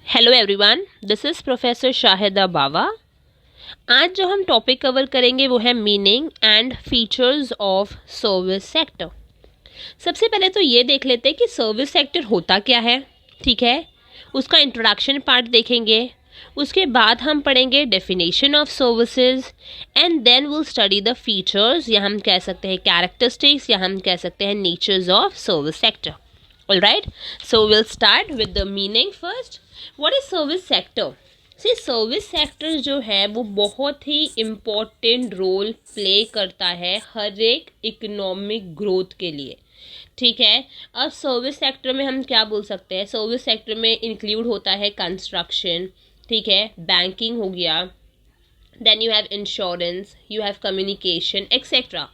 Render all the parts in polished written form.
Hello everyone, this is professor Shahida Bawa. आज जो हम टॉपिक कवर करेंगे वो है meaning and features of service sector. सबसे पहले तो ये देख लेते हैं कि सर्विस सेक्टर होता क्या है। ठीक है, उसका इंट्रोडक्शन पार्ट देखेंगे, उसके बाद हम पढ़ेंगे definition of services and then will study the features, या हम कह सकते हैं कैरेक्टरिस्टिक्स, या हम कह सकते हैं natures of service sector. Alright, so we'll start with the meaning first. What is service sector? See, service sector जो है वो बहुत ही इम्पोर्टेंट रोल प्ले करता है हर एक इकोनॉमिक ग्रोथ के लिए। ठीक है, अब सर्विस सेक्टर में हम क्या बोल सकते हैं? सर्विस सेक्टर में इंक्लूड होता है कंस्ट्रक्शन, ठीक है, बैंकिंग हो गया, then you have insurance, you have communication etcetera.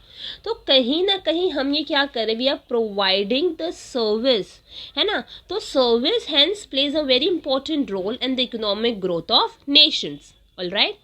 तो कहीं ना कहीं हम ये क्या करें, we are providing the service, है ना। तो service hence plays a very important role in the economic growth of nations. Alright,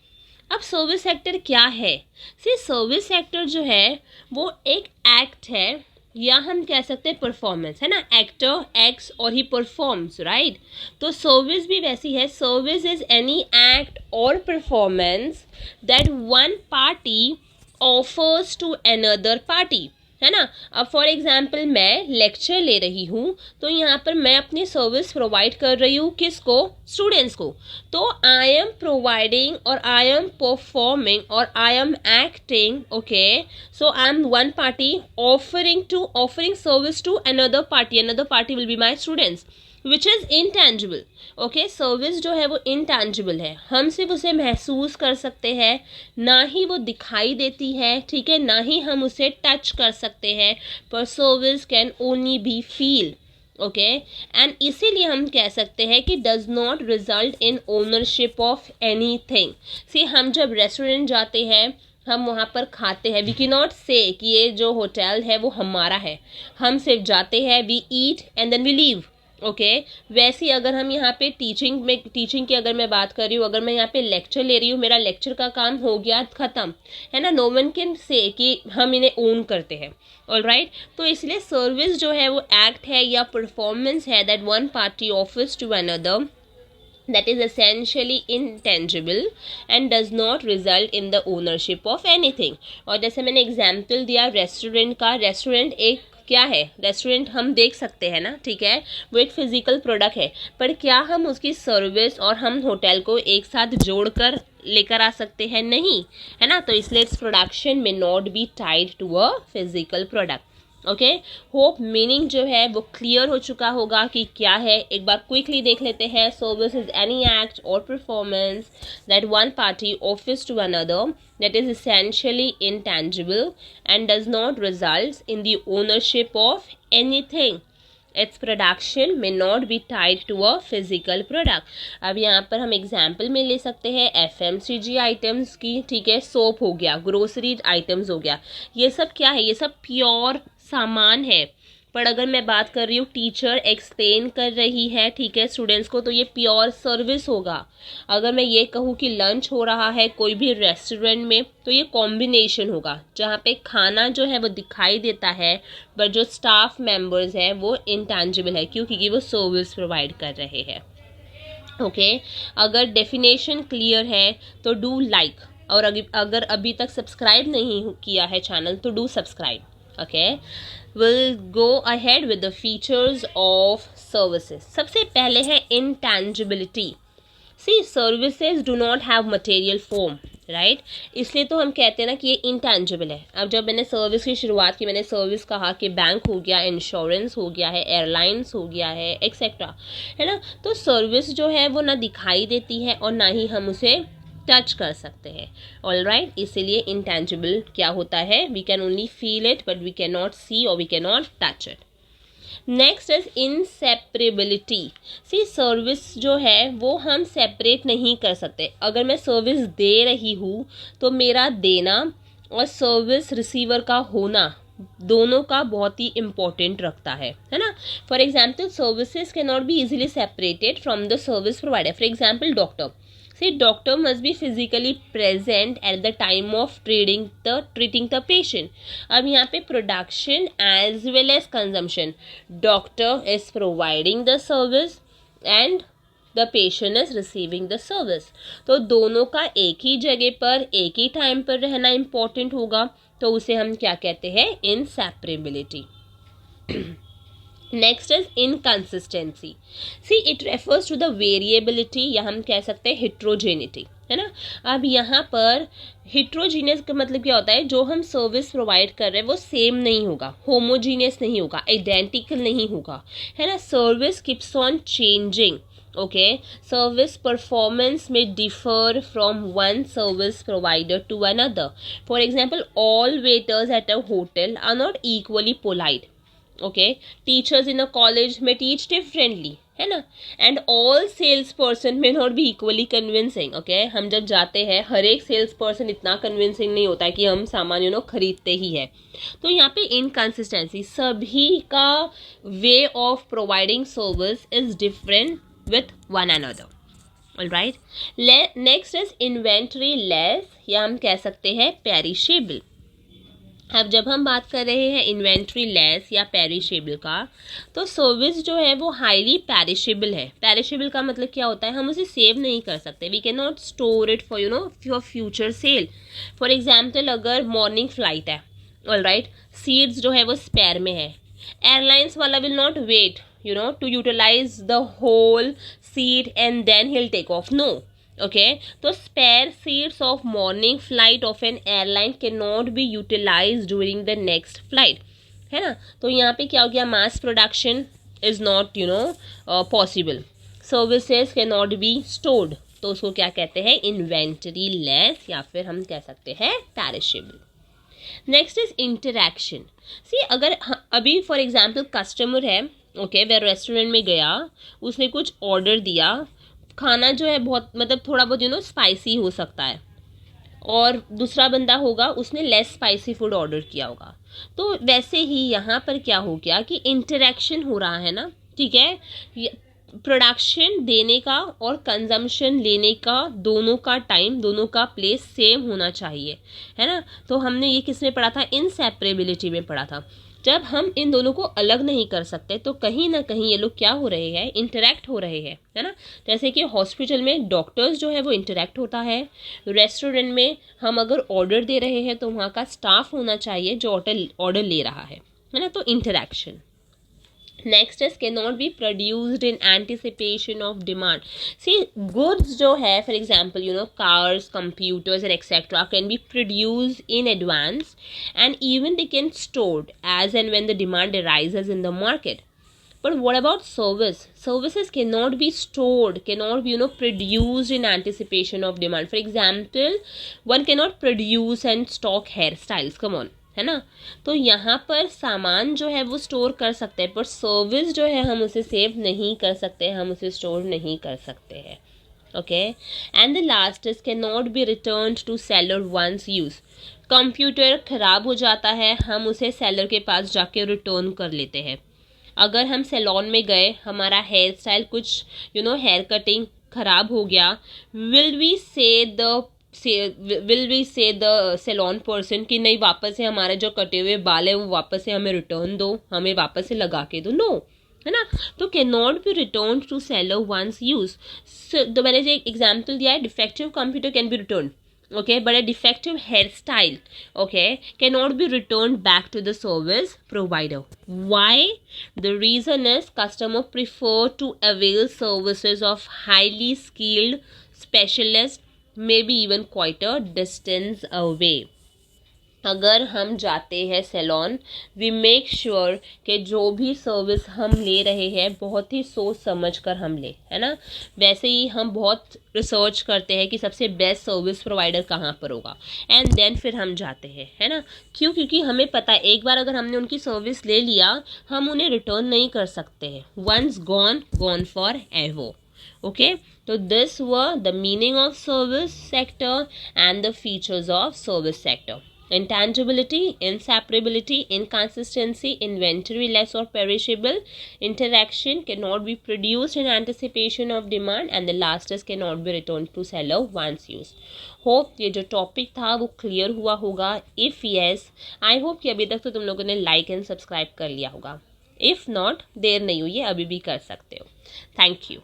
अब सर्विस सेक्टर क्या है? सी, सर्विस सेक्टर जो है वो एक एक्ट है, या हम कह सकते हैं परफॉर्मेंस, है ना। एक्टर एक्ट्स और ही परफॉर्म्स, राइट। तो सर्विस भी वैसी है। Service is any act or performance that one party offers to another party, है ना। अब फॉर एग्जाम्पल मैं लेक्चर ले रही हूँ, तो यहाँ पर मैं अपनी सर्विस प्रोवाइड कर रही हूँ, किसको? स्टूडेंट्स को। तो आई एम प्रोवाइडिंग और आई एम परफॉर्मिंग और I am acting, okay. So I am one party offering service to another party will be my students, which is intangible. Okay, service जो है वो इंटेंजिबल है, हम सिर्फ उसे महसूस कर सकते हैं, ना ही वो दिखाई देती है, ठीक है, ना ही हम उसे टच कर सकते हैं, पर service can only be feel. Okay, and इसीलिए हम कह सकते हैं कि does not result in ownership of anything. See, हम जब रेस्टोरेंट जाते हैं, हम वहाँ पर खाते हैं, वी कैन नॉट से कि ये जो होटल है वो हमारा है, हम सिर्फ जाते हैं, we eat and then we leave. Okay, वैसे ही अगर हम यहाँ पे टीचिंग की अगर मैं बात कर रही हूँ, अगर मैं यहाँ पे लेक्चर ले रही हूँ, मेरा लेक्चर का काम हो गया, ख़त्म, है ना। नो वन कैन से कि हम इन्हें ओन करते हैं। ऑलराइट, तो इसलिए सर्विस जो है वो एक्ट है या परफॉर्मेंस है that one party offers to another, that is essentially intangible and does not result in the ownership of anything। और जैसे मैंने एग्जाम्पल दिया रेस्टोरेंट का, रेस्टोरेंट एक क्या है? रेस्टोरेंट हम देख सकते हैं ना, ठीक है, वो एक फिजिकल प्रोडक्ट है, पर क्या हम उसकी सर्विस और हम होटल को एक साथ जोड़कर लेकर आ सकते हैं? नहीं, है ना। तो इसलिए its production may not be tied to a physical product. Okay, hope meaning जो है वो क्लियर हो चुका होगा कि क्या है। एक बार क्विकली देख लेते हैं। Service is any act or performance that one party offers to another that is essentially intangible and does not result in the ownership of anything। Its production may not be tied to a physical product। अब यहाँ पर हम example में ले सकते हैं FMCG items की, ठीक है, सोप हो गया, ग्रोसरी आइटम्स हो गया, ये सब क्या है? ये सब प्योर सामान है। पर अगर मैं बात कर रही हूँ, टीचर एक्सप्लेन कर रही है, ठीक है, स्टूडेंट्स को, तो ये प्योर सर्विस होगा। अगर मैं ये कहूँ कि लंच हो रहा है कोई भी रेस्टोरेंट में, तो ये कॉम्बिनेशन होगा, जहाँ पे खाना जो है वो दिखाई देता है, पर जो स्टाफ मेंबर्स हैं वो इंटेंजिबल है, क्योंकि वो सर्विस प्रोवाइड कर रहे हैं। ओके, अगर डेफिनेशन क्लियर है तो डू लाइक, और अगर अभी तक सब्सक्राइब नहीं किया है चैनल तो do subscribe. Okay, we'll go ahead with the features of services। सबसे पहले है intangibility। See, services do not have material form, right? इसलिए तो हम कहते हैं ना कि ये intangible है। अब जब मैंने सर्विस की शुरुआत की, मैंने सर्विस कहा कि बैंक हो गया, इंश्योरेंस हो गया है, एयरलाइंस हो गया है, एक्सेट्रा, है ना। तो सर्विस जो है वो ना दिखाई देती है और ना ही हम उसे टच कर सकते हैं। ऑलराइट, इसीलिए इंटेंजिबल क्या होता है? We can only feel it but we can not see और we can not touch it. Next is inseparability. See, service जो है वो हम सेपरेट नहीं कर सकते। अगर मैं सर्विस दे रही हूँ तो मेरा देना और सर्विस रिसीवर का होना दोनों का बहुत ही इम्पोर्टेंट रखता है ना। For example, services can not be easily separated from the service provider. For example, doctor, see, doctor must be physically present at the time of treating the patient। अब यहाँ पे production as well as consumption, doctor is providing the service and the patient is receiving the service. तो दोनों का एक ही जगह पर एक ही टाइम पर रहना इंपॉर्टेंट होगा, तो उसे हम क्या कहते हैं, inseparability. Next is inconsistency. See it refers to the variability, या हम कह सकते हैं हिट्रोजेनिटी, है ना। अब यहाँ पर हिट्रोजीनियस का मतलब क्या होता है, जो हम सर्विस प्रोवाइड कर रहे हैं वो सेम नहीं होगा, होमोजीनियस नहीं होगा, आइडेंटिकल नहीं होगा, है ना। Service keeps on changing, okay. Service performance में differ from one service provider to another. For example, all waiters at a hotel are not equally polite, okay. Teachers in a college may teach differently, है ना। And all sales person may not be equally convincing, okay. हम जब जाते हैं, हर एक sales person इतना convincing नहीं होता है कि हम सामान खरीदते ही है। तो यहाँ पे इनकंसिस्टेंसी, सभी का way of providing service is different with one another, alright. Next is inventory less, या हम कह सकते हैं पेरिशेबल। अब जब हम बात कर रहे हैं इन्वेंट्री लेस या पेरिशेबल का, तो सर्विस जो है वो हाईली पेरिशेबल है। पेरिशेबल का मतलब क्या होता है, हम उसे सेव नहीं कर सकते, we can not store it for future sale. For example, अगर मॉर्निंग फ्लाइट है, ऑलराइट, सीट्स जो है वो स्पेयर में है, एयरलाइंस वाला will not wait to utilize the whole seat and then he'll take off, no, okay. तो spare seats of morning flight of an airline cannot be utilized during the next flight, है ना। तो यहाँ पे क्या हो गया, mass production is not possible, services cannot be stored, तो उसको क्या कहते हैं, inventory less, या फिर हम कह सकते हैं perishable। Next is interaction. See अगर अभी फॉर एग्जाम्पल कस्टमर है, ओके, वह रेस्टोरेंट में गया, उसने कुछ ऑर्डर दिया, खाना जो है बहुत मतलब थोड़ा बहुत स्पाइसी हो सकता है, और दूसरा बंदा होगा उसने लेस स्पाइसी फूड ऑर्डर किया होगा। तो वैसे ही यहाँ पर क्या हो गया कि इंटरैक्शन हो रहा है ना, ठीक है। प्रोडक्शन देने का और कंजम्पशन लेने का, दोनों का टाइम, दोनों का प्लेस सेम होना चाहिए, है ना। तो हमने ये किस में पढ़ा था, इनसेपरेबिलिटी में पढ़ा था। जब हम इन दोनों को अलग नहीं कर सकते तो कहीं ना कहीं ये लोग क्या हो रहे हैं, इंटरैक्ट हो रहे हैं, है ना। जैसे कि हॉस्पिटल में डॉक्टर्स जो है वो इंटरैक्ट होता है, रेस्टोरेंट में हम अगर ऑर्डर दे रहे हैं तो वहाँ का स्टाफ होना चाहिए जो ऑर्डर ले रहा है ना। तो interaction. Next is can not be produced in anticipation of demand. See goods जो है, for example cars, computers and etcetera can be produced in advance and even they can stored as and when the demand arises in the market. But what about service? Services cannot be stored, cannot be produced in anticipation of demand. For example, one cannot produce and stock hairstyles. Come on, है ना। तो यहाँ पर सामान जो है वो store कर सकते हैं, पर सर्विस जो है हम उसे सेव नहीं कर सकते, हम उसे स्टोर नहीं कर सकते हैं, okay. And the last is can not be return to seller once use. Computer खराब हो जाता है, हम उसे सेलर के पास जाके रिटर्न कर लेते हैं। अगर हम सैलून में गए, हमारा हेयर स्टाइल कुछ हेयर कटिंग खराब हो गया, विल वी से द सैलून पर्सन कि नहीं, वापस से हमारे जो कटे हुए बाल है वो वापस से हमें रिटर्न दो, हमें वापस से लगा के दो, नो, है ना। तो can not be return to seller once use. तो मैंने जो एग्जाम्पल दिया है, defective computer can be return, okay, but a defective hairstyle, okay, cannot be returned back to the service provider. Why? The reason is customer prefer to avail services of highly skilled specialists, maybe even quite a distance away. अगर हम जाते हैं salon, we make sure कि जो भी service हम ले रहे हैं बहुत ही सोच समझ कर हम ले, है ना। वैसे ही हम बहुत रिसर्च करते हैं कि सबसे बेस्ट सर्विस प्रोवाइडर कहाँ पर होगा, एंड देन फिर हम जाते हैं, है ना। क्यों? क्योंकि हमें पता है एक बार अगर हमने उनकी सर्विस ले लिया, हम उन्हें रिटर्न नहीं कर सकते हैं। Once gone, gone forever, okay. तो this were the meaning of service sector and the features of service sector. Intangibility, inseparability, inconsistency, inventory less or perishable, interaction, cannot be produced in anticipation of demand, and the last is cannot be returned to seller once used. Hope ये जो topic था वो clear हुआ होगा। If yes, I hope कि अभी तक तो तुम लोगों ने लाइक एंड सब्सक्राइब कर लिया होगा। इफ़ नॉट, देर नहीं हुई है, अभी भी कर सकते हो। Thank you.